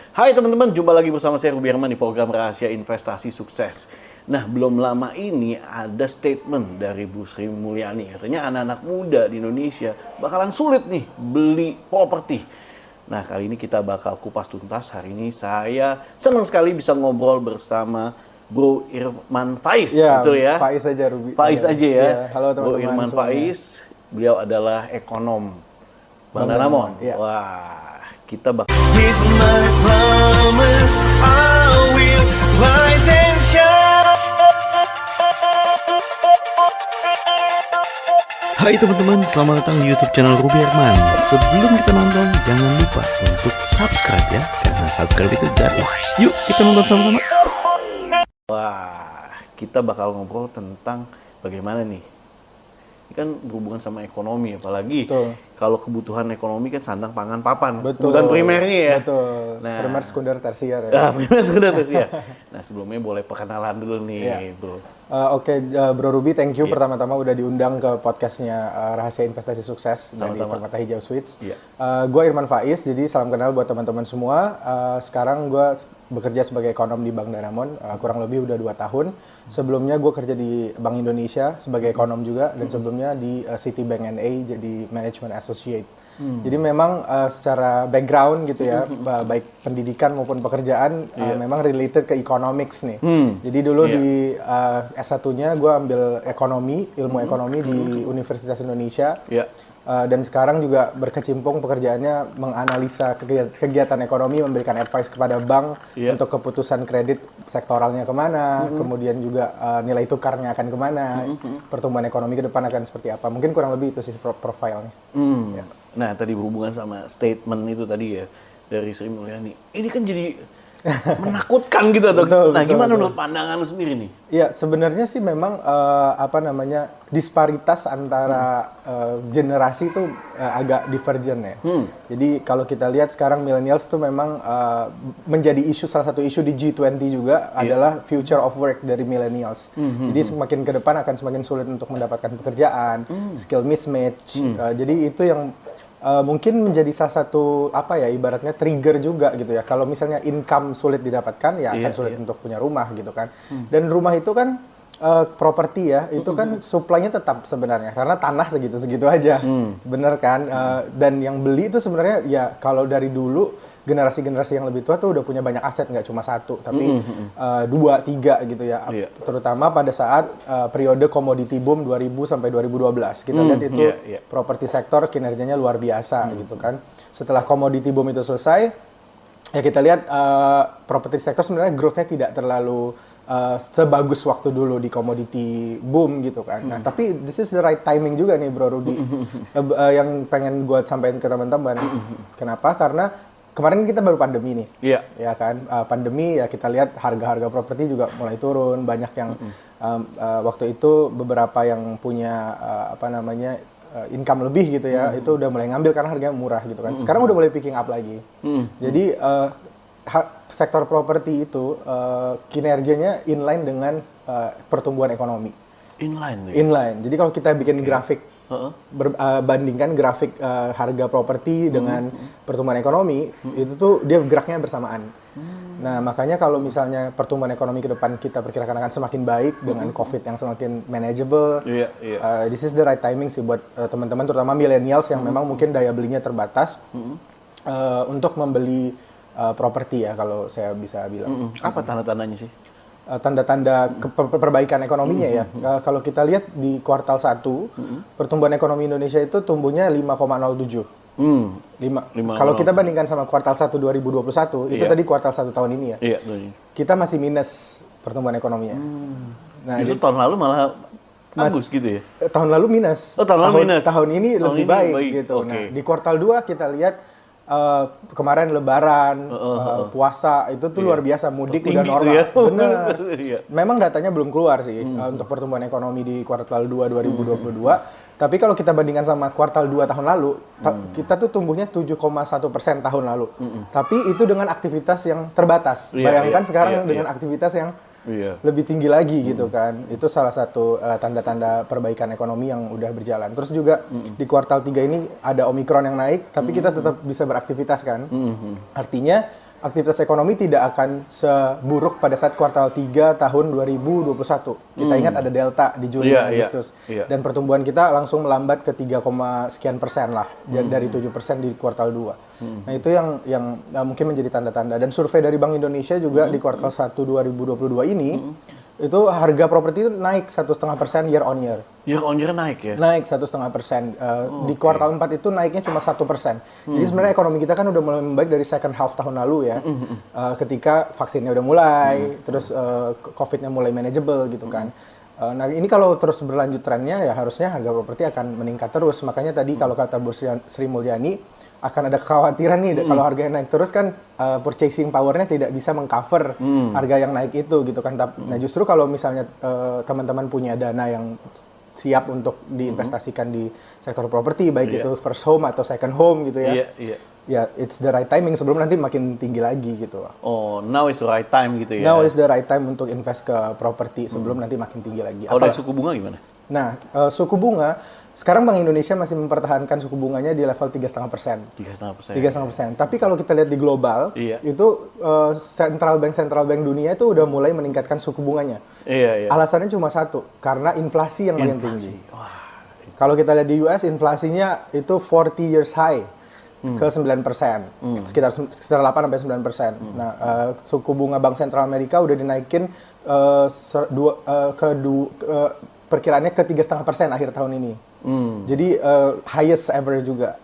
Hai teman-teman, jumpa lagi bersama saya Ruby Herman di program Rahasia Investasi Sukses. Nah, belum lama ini ada statement dari Bu Sri Mulyani. Katanya anak-anak muda di Indonesia bakalan sulit nih beli properti. Nah, kali ini kita bakal kupas tuntas. Hari ini saya senang sekali bisa ngobrol bersama Bro Irman Faiz. Ya, betul ya? Faiz aja Ruby. Faiz aja ya. Ya, halo teman-teman Bro Irman semuanya. Faiz, beliau adalah ekonom Bang Danamon. Ya. Wah, kita bakal With my promise, I will rise and shine. Hai teman-teman, selamat datang di YouTube channel Ruby Herman. Sebelum kita nonton, jangan lupa untuk subscribe ya, karena subscribe itu gratis. Yuk kita nonton sama-sama. Wah, kita bakal ngobrol tentang bagaimana nih. Ini kan berhubungan sama ekonomi, apalagi Betul. kalau kebutuhan ekonomi kan sandang, pangan, papan. Betul. Kebutuhan primernya ya. Betul. Nah. Primer, sekunder, tersier ya. Nah, primer, sekunder, tersier. Nah, sebelumnya boleh perkenalan dulu nih, Iya. Bro. Oke, Bro Ruby, thank you Iya. pertama-tama udah diundang ke podcastnya Rahasia Investasi Sukses dari Sama-sama. Permata Hijau Suites. Iya. Gue Irman Faiz, jadi salam kenal buat teman-teman semua. Sekarang gue bekerja sebagai ekonom di Bank Danamon, kurang lebih udah 2 tahun. Sebelumnya gue kerja di Bank Indonesia sebagai ekonom juga, dan sebelumnya di Citibank NA jadi Management Associate. Jadi memang secara background gitu ya, baik pendidikan maupun pekerjaan memang related ke economics nih. Jadi dulu di S1-nya gue ambil ekonomi, ilmu ekonomi di Universitas Indonesia. Iya. Dan sekarang juga berkecimpung pekerjaannya menganalisa kegiatan ekonomi, memberikan advice kepada bank untuk keputusan kredit sektoralnya kemana, kemudian juga nilai tukarnya akan kemana, pertumbuhan ekonomi ke depan akan seperti apa. Mungkin kurang lebih itu sih profilnya. Ya. Nah, tadi berhubungan sama statement itu tadi ya, dari Sri Mulyani. Ini kan jadi menakutkan gitu atau Betul, nah, betul, gimana betul. menurut pandangan lu sendiri nih? Ya, sebenarnya sih memang disparitas antara generasi itu agak divergent ya. Jadi kalau kita lihat sekarang millennials itu memang menjadi salah satu isu di G20 juga adalah future of work dari millennials. Jadi semakin ke depan akan semakin sulit untuk mendapatkan pekerjaan, skill mismatch. Jadi itu yang mungkin menjadi salah satu ibaratnya trigger juga gitu ya. Kalau misalnya income sulit didapatkan ya akan sulit untuk punya rumah gitu kan. Dan rumah itu kan properti ya, itu kan supply-nya tetap sebenarnya karena tanah segitu-segitu aja. Bener kan? Dan yang beli itu sebenarnya ya kalau dari dulu generasi-generasi yang lebih tua tuh udah punya banyak aset, nggak cuma satu, tapi 2, 3 gitu ya. Terutama pada saat periode commodity boom 2000 sampai 2012. Kita lihat itu properti sektor kinerjanya luar biasa gitu kan. Setelah commodity boom itu selesai, ya kita lihat properti sektor sebenarnya growth-nya tidak terlalu sebagus waktu dulu di commodity boom gitu kan. Nah, tapi this is the right timing juga nih Bro Rudy. Yang pengen gue sampaikan ke teman-teman. Kenapa? Karena kemarin kita baru pandemi nih. Iya. Ya kan, pandemi ya kita lihat harga-harga properti juga mulai turun, banyak yang waktu itu beberapa yang punya income lebih gitu ya, itu udah mulai ngambil karena harganya murah gitu kan. Sekarang udah mulai picking up lagi. Jadi sektor properti itu kinerjanya inline dengan pertumbuhan ekonomi. Inline. Inline. Jadi kalau kita bikin grafik bandingkan grafik harga properti dengan pertumbuhan ekonomi, itu tuh dia geraknya bersamaan. Nah, makanya kalau misalnya pertumbuhan ekonomi ke depan kita perkirakan akan semakin baik dengan COVID yang semakin manageable, this is the right timing sih buat teman-teman, terutama millennials yang memang mungkin daya belinya terbatas untuk membeli properti ya, kalau saya bisa bilang. Apa tanda-tandanya sih? Tanda-tanda perbaikan ekonominya ya. Kalau kita lihat di kuartal 1, pertumbuhan ekonomi Indonesia itu tumbuhnya 5,07. Kalau kita bandingkan sama kuartal 1 2021, itu tadi kuartal 1 tahun ini ya. Kita masih minus pertumbuhan ekonominya. Nah, Justru tahun lalu malah bagus gitu ya? Tahun lalu minus. Oh, tahun lalu minus. Tahun ini lebih baik gitu. Okay. Nah, di kuartal 2 kita lihat kemarin Lebaran, puasa itu tuh luar biasa, mudik udah normal. Ya. Bener. Memang datanya belum keluar sih untuk pertumbuhan ekonomi di kuartal 2 2022. Tapi kalau kita bandingkan sama kuartal 2 tahun lalu, kita tuh tumbuhnya 7,1% tahun lalu. Tapi itu dengan aktivitas yang terbatas. Bayangkan sekarang dengan aktivitas yang lebih tinggi lagi gitu kan. Itu salah satu tanda-tanda perbaikan ekonomi yang udah berjalan. Terus juga di kuartal 3 ini ada Omikron yang naik, tapi kita tetap bisa beraktivitas kan. Artinya aktivitas ekonomi tidak akan seburuk pada saat kuartal 3 tahun 2021. Kita ingat ada Delta di Juli dan Agustus. Dan pertumbuhan kita langsung melambat ke 3, sekian persen lah, dari 7% di kuartal 2. Nah itu yang mungkin menjadi tanda-tanda. Dan survei dari Bank Indonesia juga di kuartal 1 2022 ini, itu harga properti itu naik 1,5% year on year. Year on year naik ya? Naik 1,5%. Di kuartal 4 itu naiknya cuma 1%. Jadi sebenarnya ekonomi kita kan udah mulai membaik dari second half tahun lalu ya. Ketika vaksinnya udah mulai, terus COVID-nya mulai manageable gitu kan. Nah ini kalau terus berlanjut trennya ya harusnya harga properti akan meningkat terus. Makanya tadi kalau kata Bu Sri Mulyani, akan ada kekhawatiran nih kalau harganya naik terus kan purchasing power-nya tidak bisa mengcover harga yang naik itu gitu kan. Nah justru kalau misalnya teman-teman punya dana yang siap untuk diinvestasikan di sektor properti, baik itu first home atau second home gitu ya. Ya, it's the right timing sebelum nanti makin tinggi lagi gitu. Oh, now is the right time gitu ya? Now is the right time untuk invest ke properti sebelum nanti makin tinggi lagi. Dari suku bunga gimana? Nah, suku bunga, sekarang Bank Indonesia masih mempertahankan suku bunganya di level 3,5%. 3,5%. Tapi kalau kita lihat di global, itu central bank dunia itu udah mulai meningkatkan suku bunganya. Alasannya cuma satu, karena inflasi yang makin tinggi. Kalau kita lihat di US, inflasinya itu 40 years high. Ke 9%, sekitar 8-9%. Nah, suku bunga Bank Sentral Amerika udah dinaikin perkiraannya ke 3,5% akhir tahun ini. Jadi highest ever juga.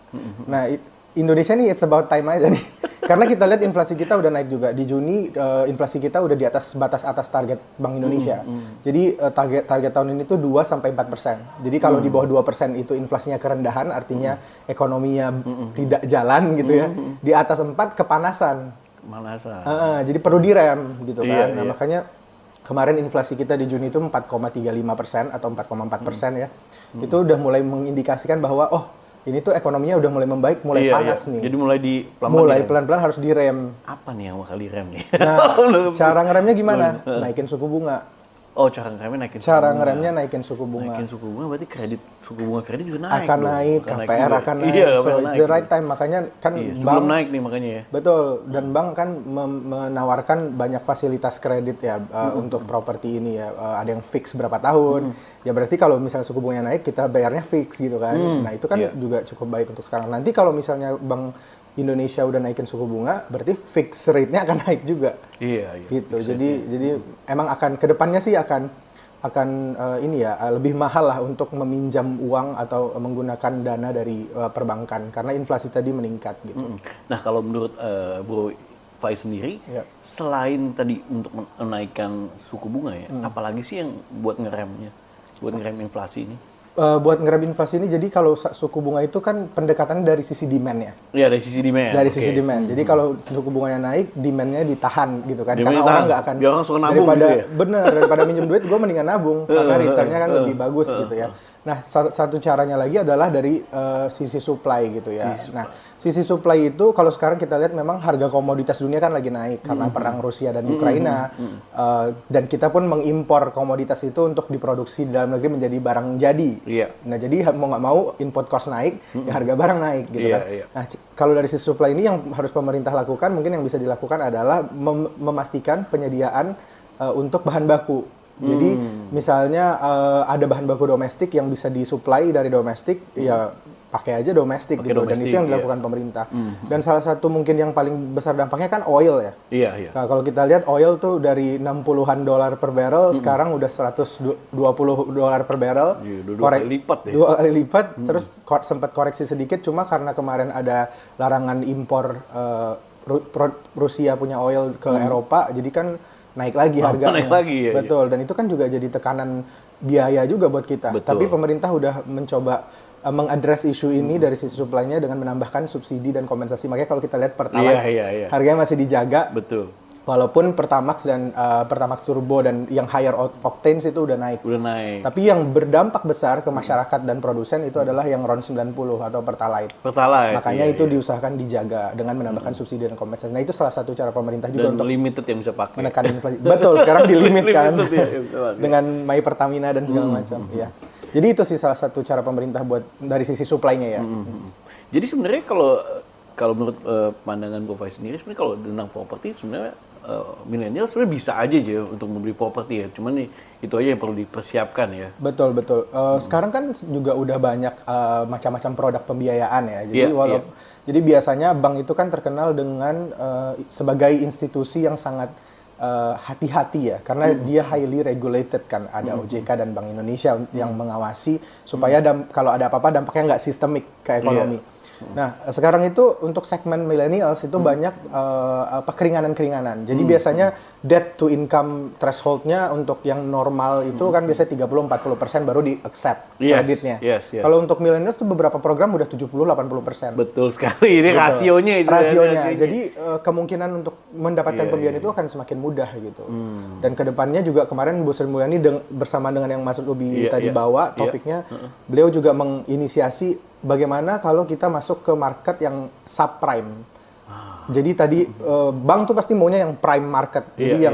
Nah, Indonesia nih it's about time aja nih. Karena kita lihat inflasi kita udah naik juga. Di Juni inflasi kita udah di atas batas atas target Bank Indonesia. Jadi target tahun ini tuh 2-4%. Jadi kalau di bawah 2% itu inflasinya kerendahan, artinya ekonominya tidak jalan gitu ya. Di atas 4 kepanasan. Jadi perlu direm gitu kan. Nah, makanya kemarin inflasi kita di Juni itu 4,35% atau 4,4% ya. Itu udah mulai mengindikasikan bahwa ini tuh ekonominya udah mulai membaik, mulai panas nih. Jadi mulai pelan-pelan harus direm. Apa nih yang bakal direm nih? Nah, cara ngeremnya gimana? Naikin suku bunga. Oh, cara ngeremnya naikin suku bunga. Cara ngeremnya naikin suku bunga. Naikin suku bunga berarti suku bunga kredit juga naik. Akan naik, KPR akan naik. So it's the right time. Makanya kan sebelum naik nih makanya ya. Betul. Dan bank kan menawarkan banyak fasilitas kredit ya untuk properti ini ya. Ada yang fix berapa tahun. Ya berarti kalau misalnya suku bunganya naik, kita bayarnya fix gitu kan. Nah itu kan juga cukup baik untuk sekarang. Nanti kalau misalnya Bank Indonesia udah naikin suku bunga, berarti fix rate-nya akan naik juga. Gitu. Jadi emang akan kedepannya sih akan ini ya lebih mahal lah untuk meminjam uang atau menggunakan dana dari perbankan karena inflasi tadi meningkat gitu. Nah kalau menurut Bro Faiz sendiri, selain tadi untuk menaikkan suku bunga ya, apalagi sih yang buat ngerem inflasi ini? Buat ngerem inflasi ini, jadi kalau suku bunga itu kan pendekatannya dari sisi demand-nya. Iya, dari sisi demand. Dari sisi demand. Jadi kalau suku bunganya naik, demand-nya ditahan gitu kan. Karena orang nggak akan, biar orang suka nabung gitu ya? daripada minjem duit, gue mendingan nabung. Karena return-nya kan lebih bagus gitu ya. Nah, satu caranya lagi adalah dari sisi supply gitu ya. Nah, sisi supply itu kalau sekarang kita lihat memang harga komoditas dunia kan lagi naik karena perang Rusia dan Ukraina. Dan kita pun mengimpor komoditas itu untuk diproduksi di dalam negeri menjadi barang jadi. Nah, jadi mau nggak mau input cost naik, ya harga barang naik gitu kan. Nah, kalau dari sisi supply ini yang harus pemerintah lakukan, mungkin yang bisa dilakukan adalah memastikan penyediaan untuk bahan baku. Jadi misalnya ada bahan baku domestik yang bisa disuplai dari domestik, ya pakai aja domestik gitu. Dan itu yang dilakukan pemerintah. Dan salah satu mungkin yang paling besar dampaknya kan oil ya. Nah, kalau kita lihat oil tuh dari $60-an per barrel, sekarang udah $120 per barrel. Dua kali lipat ya. 2 kali lipat, terus sempat koreksi sedikit, cuma karena kemarin ada larangan impor Rusia punya oil ke Eropa, jadi kan naik lagi harganya. Naik lagi ya. Betul, dan itu kan juga jadi tekanan biaya juga buat kita. Tapi pemerintah udah mencoba mengadres isu ini dari sisi supply-nya dengan menambahkan subsidi dan kompensasi. Makanya kalau kita lihat Pertalite, harganya masih dijaga. Betul. Walaupun Pertamax dan Pertamax Turbo dan yang higher octanes itu udah naik. Tapi yang berdampak besar ke masyarakat dan produsen itu adalah yang RON 90 atau Pertalite. Makanya itu diusahakan dijaga dengan menambahkan subsidi dan kompensasi. Nah, itu salah satu cara pemerintah juga dan untuk limited yang bisa pakai. Menekan inflasi. Betul, sekarang dilimit kan. Dengan My Pertamina dan segala macam, ya. Jadi itu sih salah satu cara pemerintah buat dari sisi supply-nya ya. Jadi sebenarnya kalau kalau menurut pandangan Bapak sendiri sebenarnya kalau tentang properti sebenarnya milenial sebenarnya bisa aja untuk membeli properti ya. Cuman nih itu aja yang perlu dipersiapkan ya. Betul. Sekarang kan juga udah banyak macam-macam produk pembiayaan ya. Jadi jadi biasanya bank itu kan terkenal dengan sebagai institusi yang sangat hati-hati ya, karena dia highly regulated kan, ada OJK dan Bank Indonesia yang mengawasi supaya kalau ada apa-apa dampaknya nggak sistemik ke ekonomi. Nah, sekarang itu untuk segmen millennials itu banyak keringanan-keringanan. Jadi biasanya debt to income threshold-nya untuk yang normal itu kan biasanya 30-40% baru di-accept kreditnya. Kalau untuk millennials itu beberapa program udah 70-80%. Betul sekali, ini rasionya itu. Rasionya. Jadi kemungkinan untuk mendapatkan pembiayaan itu akan semakin mudah gitu. Dan kedepannya juga kemarin Bu Sri Mulyani bersama dengan yang Mas Ruby tadi bawa topiknya, beliau juga menginisiasi bagaimana kalau kita masuk ke market yang subprime. Jadi tadi bank tuh pasti maunya yang prime market. Jadi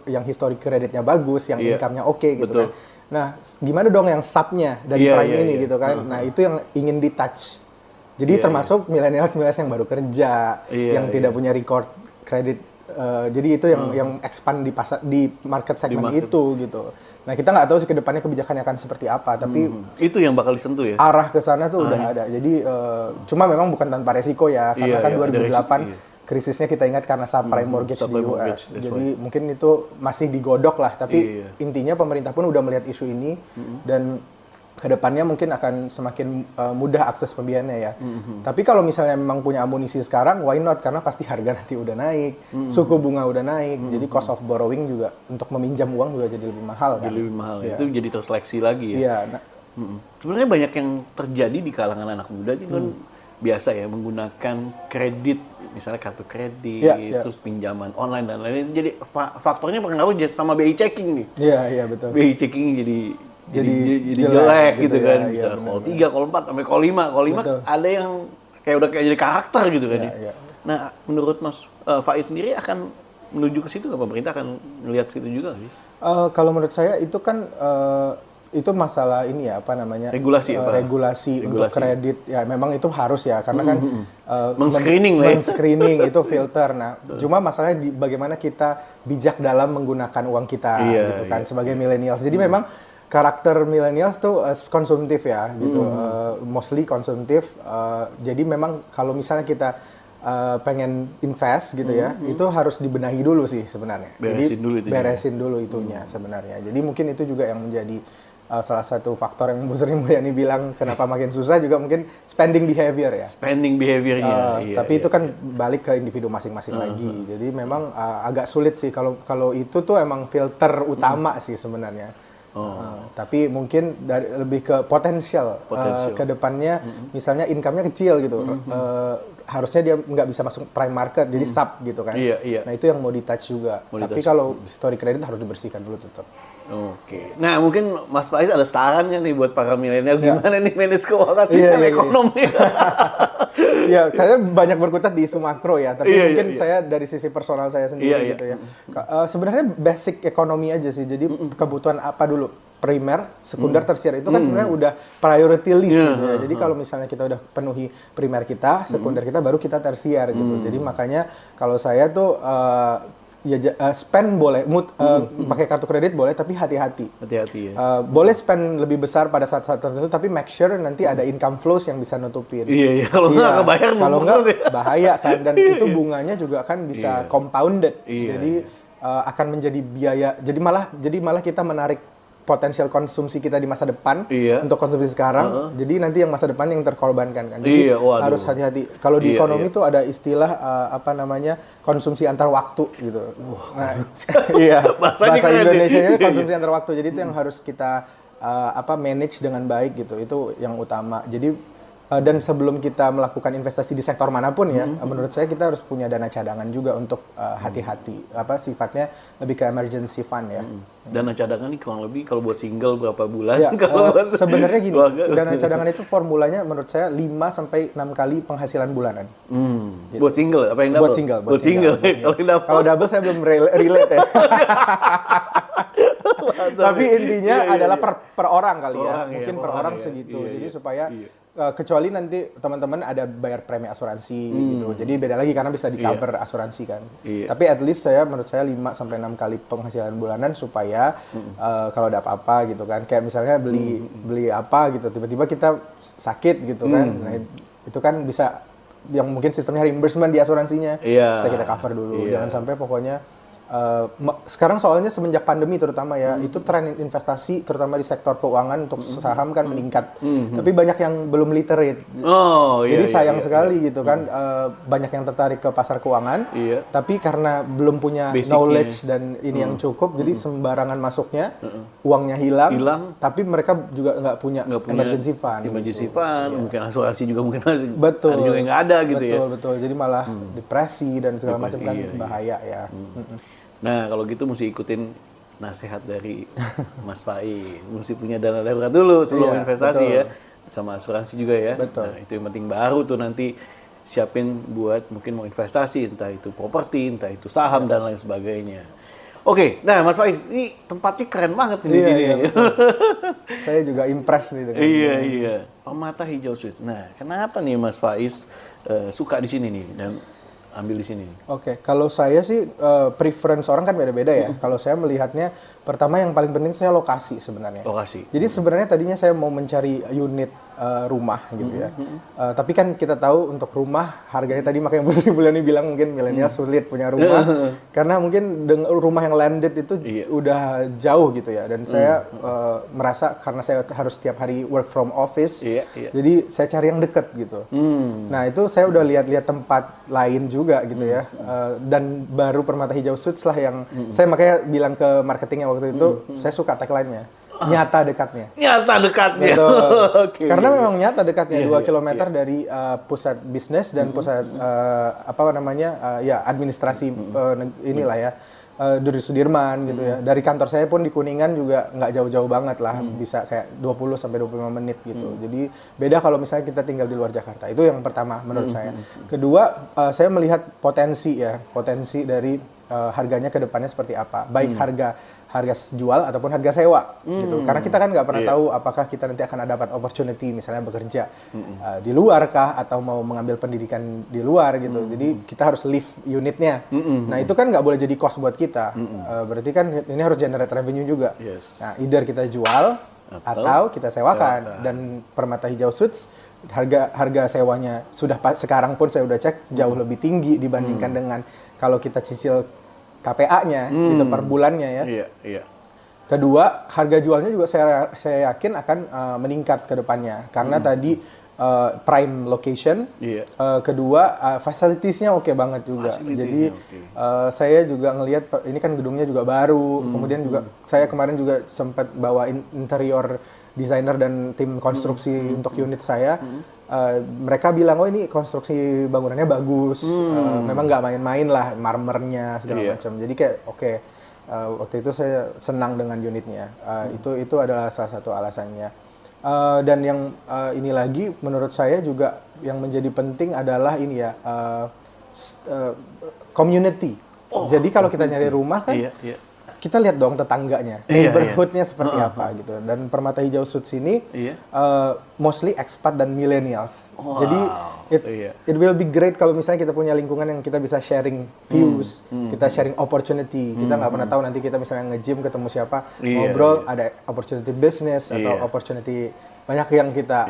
yang historic kreditnya bagus, yang income-nya oke gitu kan. Nah, gimana dong yang subnya dari prime ini gitu kan. Nah, itu yang ingin di-touch. Jadi termasuk millennials yang baru kerja, yang tidak punya record kredit. Jadi itu yang expand di market segmen itu gitu. Nah, kita nggak tahu sih ke depannya kebijakannya akan seperti apa, tapi itu yang bakal disentuh ya. Arah ke sana tuh udah ada. Jadi cuma memang bukan tanpa resiko ya, karena kan 2008 krisisnya kita ingat karena subprime mortgage di US. Jadi mungkin itu masih digodok lah, tapi intinya pemerintah pun udah melihat isu ini dan kedepannya mungkin akan semakin mudah akses pembiayaannya ya. Tapi kalau misalnya memang punya amunisi sekarang, why not? Karena pasti harga nanti udah naik, suku bunga udah naik, jadi cost of borrowing juga untuk meminjam uang juga jadi lebih mahal kan. Jadi lebih mahal, itu jadi terseleksi lagi ya. Iya. Nah, sebenarnya banyak yang terjadi di kalangan anak muda itu kan biasa ya menggunakan kredit, misalnya kartu kredit, terus pinjaman online dan lain-lain. Jadi faktornya pengaruh sama BI checking nih. Iya betul. BI checking jadi jelek gitu kan, ya, bisa call 3, call 4, sampai call 5. Call 5 ada yang kayak udah kayak jadi karakter gitu kan. Nah, menurut Mas Faiz sendiri akan menuju ke situ nggak? Pemerintah akan melihat situ juga nggak sih? Kalau menurut saya itu kan itu masalah ini ya, apa namanya? Regulasi untuk kredit. Ya memang itu harus ya, karena kan men-screening itu filter. Nah, cuma masalahnya bagaimana kita bijak dalam menggunakan uang kita gitu kan sebagai millennials. Jadi memang karakter millennials tuh konsumtif ya gitu, mostly konsumtif. Jadi memang kalau misalnya kita pengen invest gitu ya, itu harus dibenahi dulu sih sebenarnya. Beresin dulu itunya sebenarnya. Jadi mungkin itu juga yang menjadi salah satu faktor yang Bu Sri Mulyani bilang kenapa makin susah, juga mungkin spending behavior ya. Spending behaviornya. Tapi itu kan balik ke individu masing-masing lagi. Jadi memang agak sulit sih kalau itu tuh emang filter utama sih sebenarnya. Tapi mungkin lebih ke potensial ke depannya, misalnya income-nya kecil gitu, harusnya dia nggak bisa masuk prime market, jadi sub gitu kan. Nah itu yang mau di-touch juga. Tapi kalau history kredit harus dibersihkan dulu tetap. Oke. Nah mungkin Mas Faiz ada sarannya nih buat para milenial gimana nih manage keuangan dan ekonomi. Ya, saya banyak berkutat di isu makro ya, tapi mungkin saya dari sisi personal saya sendiri gitu ya. Sebenarnya basic ekonomi aja sih. Jadi kebutuhan apa dulu? Primer, sekunder, tersier itu kan sebenarnya udah priority list gitu ya. Jadi kalau misalnya kita udah penuhi primer kita, sekunder kita, baru kita tersier gitu. Jadi makanya kalau saya tuh spend boleh, pakai kartu kredit boleh, tapi hati-hati. Hati-hati ya. Boleh spend lebih besar pada saat-saat tertentu, tapi make sure nanti ada income flows yang bisa nutupin. Kalau nggak kebayar, kalau nggak bahaya kan, dan itu bunganya juga kan bisa compounded. Jadi akan menjadi biaya. Jadi malah kita menarik potensial konsumsi kita di masa depan untuk konsumsi sekarang, jadi nanti yang masa depan yang terkorbankan kan. Jadi harus hati-hati. Kalau di ekonomi tuh ada istilah konsumsi antar waktu gitu. Nah, bahasa Indonesianya konsumsi antar waktu. Jadi itu yang harus kita manage dengan baik gitu. Itu yang utama. Jadi dan sebelum kita melakukan investasi di sektor manapun ya, menurut saya kita harus punya dana cadangan juga untuk hati-hati. Sifatnya lebih ke emergency fund ya. Dana cadangan ini kurang lebih kalau buat single berapa bulan? Ya, sebenarnya gini, dana cadangan itu formulanya menurut saya 5-6 kali penghasilan bulanan. Gitu. Buat single apa yang double? Buat single. Kalau double saya belum relate ya. Tapi intinya adalah per orang kali ya. Mungkin per orang segitu. Jadi supaya kecuali nanti teman-teman ada bayar premi asuransi gitu. Jadi beda lagi karena bisa di cover asuransi kan. Iya. Tapi at least menurut saya 5 sampai 6 kali penghasilan bulanan supaya kalau ada apa-apa gitu kan. Kayak misalnya beli apa gitu, tiba-tiba kita sakit gitu kan. Nah, itu kan bisa yang mungkin sistemnya reimbursement di asuransinya. Iya. Bisa kita cover dulu. Iya. Jangan sampai pokoknya sekarang soalnya semenjak pandemi terutama ya, itu tren investasi terutama di sektor keuangan untuk saham kan meningkat. Tapi banyak yang belum literate. Oh, iya. Jadi sayang iya, sekali gitu kan, banyak yang tertarik ke pasar keuangan, Iya. tapi karena belum punya Basicnya. knowledge dan ini yang cukup, jadi sembarangan masuknya, uangnya hilang, tapi mereka juga nggak punya emergency fund. Emergency gitu. fund, mungkin asuransi juga mungkin masih Betul. ada juga yang nggak ada gitu ya. Betul. Jadi malah depresi dan segala macam kan Iya, iya. bahaya ya. Nah, kalau gitu mesti ikutin nasihat dari Mas Faiz. Mesti punya dana darurat dulu sebelum Iya, investasi betul. ya. Sama asuransi juga ya. Betul. Nah, itu yang penting, baru tuh nanti siapin buat mungkin mau investasi, entah itu properti, entah itu saham dan lain sebagainya. Oke, nah Mas Faiz, ini tempatnya keren banget nih di Iya, sini. iya, betul. Saya juga impress nih dengan Iya. Permata Hijau Suites. Nah, kenapa nih Mas Faiz suka di sini nih dan ambil di sini? Oke, kalau saya sih preference orang kan beda-beda ya. Kalau saya melihatnya, pertama yang paling penting saya lokasi sebenarnya. Lokasi. Jadi sebenarnya tadinya saya mau mencari unit rumah gitu ya. Tapi kan kita tahu untuk rumah harganya tadi makanya Bu Sri Mulyani bilang mungkin milenial sulit punya rumah karena mungkin rumah yang landed itu udah jauh gitu ya. Dan saya merasa karena saya harus setiap hari work from office, jadi saya cari yang deket gitu. Nah itu saya udah lihat-lihat tempat lain juga gitu ya. Dan baru Permata Hijau Suites lah yang saya makanya bilang ke marketingnya waktu itu, saya suka tagline-nya. Nyata dekatnya. Nyata dekatnya. Betul. Oke. Karena memang nyata dekatnya, 2 Iya, kilometer dari pusat bisnis dan pusat administrasi inilah ya. Dari Sudirman gitu ya. Dari kantor saya pun di Kuningan juga nggak jauh-jauh banget lah, bisa kayak 20 sampai 25 menit gitu. Jadi beda kalau misalnya kita tinggal di luar Jakarta. Itu yang pertama menurut saya. Kedua, saya melihat potensi dari harganya ke depannya seperti apa. Baik harga jual ataupun harga sewa gitu. Karena kita kan nggak pernah tahu apakah kita nanti akan dapat opportunity misalnya bekerja di luar kah atau mau mengambil pendidikan di luar gitu. Jadi kita harus leave unitnya. Nah itu kan nggak boleh jadi cost buat kita. Berarti kan ini harus generate revenue juga. Yes. Nah either kita jual atau kita sewakan. Dan Permata Hijau Suites harga sewanya sudah sekarang pun saya udah cek jauh lebih tinggi dibandingkan dengan kalau kita cicil KPA-nya gitu per bulannya ya. Iya. Kedua, harga jualnya juga saya yakin akan meningkat ke depannya karena tadi prime location. Iya. Kedua, facilities-nya oke banget juga. Jadi saya juga ngelihat ini kan gedungnya juga baru. Kemudian juga saya kemarin juga sempat bawa interior designer dan tim konstruksi untuk unit saya. Mereka bilang, oh ini konstruksi bangunannya bagus, memang nggak main-main lah, marmernya segala macam. Jadi kayak oke, waktu itu saya senang dengan unitnya. Itu adalah salah satu alasannya. Dan yang ini lagi, menurut saya juga yang menjadi penting adalah ini ya, community. Jadi kalau kita nyari rumah kan, kita lihat dong tetangganya, neighborhood-nya seperti apa gitu. Dan Permata Hijau Suites ini mostly expat dan millennials. Jadi it will be great kalau misalnya kita punya lingkungan yang kita bisa sharing views, kita sharing opportunity. Kita nggak pernah tahu nanti kita misalnya nge-gym ketemu siapa, ngobrol ada opportunity business atau opportunity banyak yang kita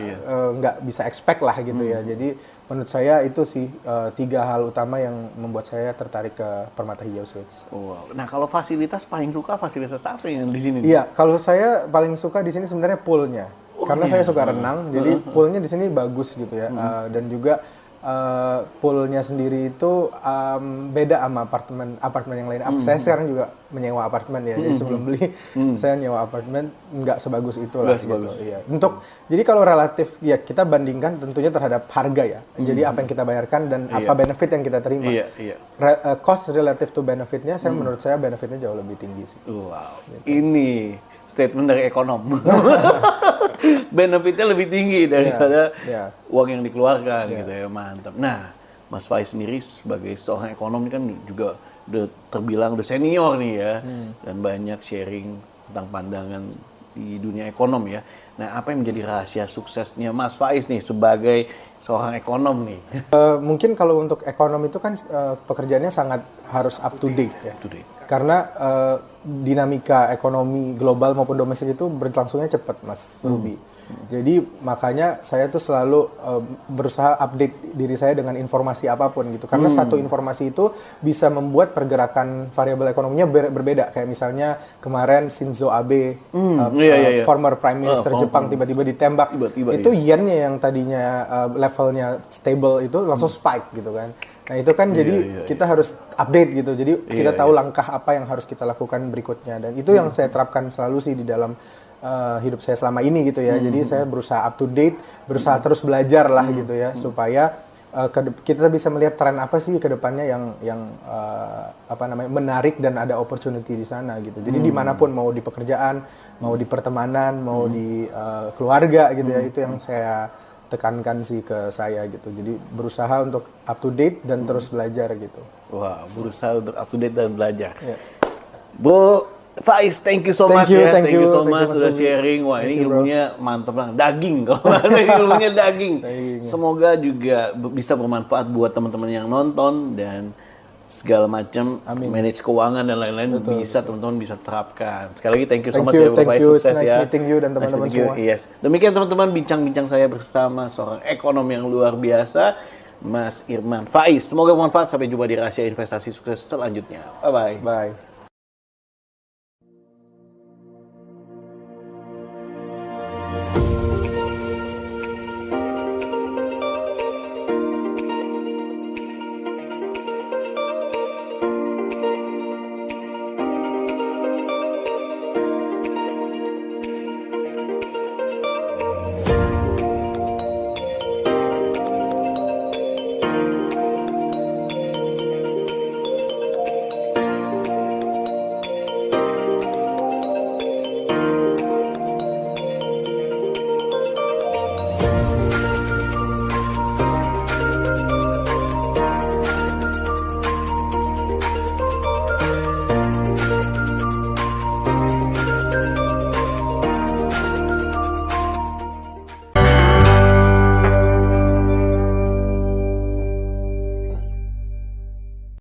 nggak bisa expect lah gitu ya. Jadi menurut saya itu sih 3 hal utama yang membuat saya tertarik ke Permata Hijau Suites. Wow. Nah, kalau fasilitas paling suka fasilitas apa yang di sini? Iya, kalau saya paling suka di sini sebenarnya poolnya. Karena saya suka renang, jadi poolnya di sini bagus gitu ya. Dan juga poolnya sendiri itu beda sama apartemen yang lain. Saya sekarang juga menyewa apartemen ya. Jadi sebelum beli saya nyewa apartemen nggak sebagus itu lah gitu. Iya. Jadi kalau relatif ya kita bandingkan tentunya terhadap harga ya. Jadi apa yang kita bayarkan dan apa benefit yang kita terima. Cost relative to benefitnya, menurut saya benefitnya jauh lebih tinggi sih. Wow. Gitu. Ini statement dari ekonom. Benefitnya lebih tinggi daripada uang yang dikeluarkan gitu ya, mantap. Nah, Mas Faiz sendiri sebagai seorang ekonom ini kan juga udah terbilang udah senior nih ya, dan banyak sharing tentang pandangan di dunia ekonom ya. Nah, apa yang menjadi rahasia suksesnya Mas Faiz nih sebagai seorang ekonom nih? Mungkin kalau untuk ekonom itu kan pekerjaannya sangat harus up to date ya. Today. Karena dinamika ekonomi global maupun domestik itu berlangsungnya cepat, Mas Ruby. Jadi makanya saya tuh selalu berusaha update diri saya dengan informasi apapun gitu. Karena satu informasi itu bisa membuat pergerakan variabel ekonominya berbeda. Kayak misalnya kemarin Shinzo Abe, former Prime Minister Jepang tiba-tiba ditembak. Tiba-tiba, itu yennya yang tadinya levelnya stable itu langsung spike gitu kan. Nah itu kan jadi kita harus update gitu. Jadi kita tahu langkah apa yang harus kita lakukan berikutnya. Dan itu yang saya terapkan selalu sih di dalam hidup saya selama ini gitu ya. Jadi saya berusaha up to date, berusaha terus belajar lah gitu ya, supaya kita bisa melihat tren apa sih ke depannya yang apa namanya menarik dan ada opportunity di sana gitu. Jadi dimanapun, mau di pekerjaan, mau di pertemanan, mau di keluarga gitu ya, itu yang saya tekankan sih ke saya gitu. Jadi berusaha untuk up to date dan terus belajar gitu. Wah, berusaha untuk up to date dan belajar. Yeah. Bro Faiz, thank you so much ya. thank you so much Mas sudah Ruby. sharing. Wah, Thank ini you, bro. ilmunya mantep banget. Daging kalau bahasa ilmunya daging. Semoga juga bisa bermanfaat buat teman-teman yang nonton dan segala macam manage keuangan dan lain-lain bisa teman-teman bisa terapkan. Sekali lagi thank you so much ya Bro thank Faiz, you. sukses It's nice ya. meeting you dan teman-teman Nice meeting you. semua. Yes. Demikian teman-teman bincang-bincang saya bersama seorang ekonom yang luar biasa, Mas Irman Faiz. Semoga bermanfaat. Sampai jumpa di Rahasia Investasi Sukses selanjutnya. Bye-bye. Bye.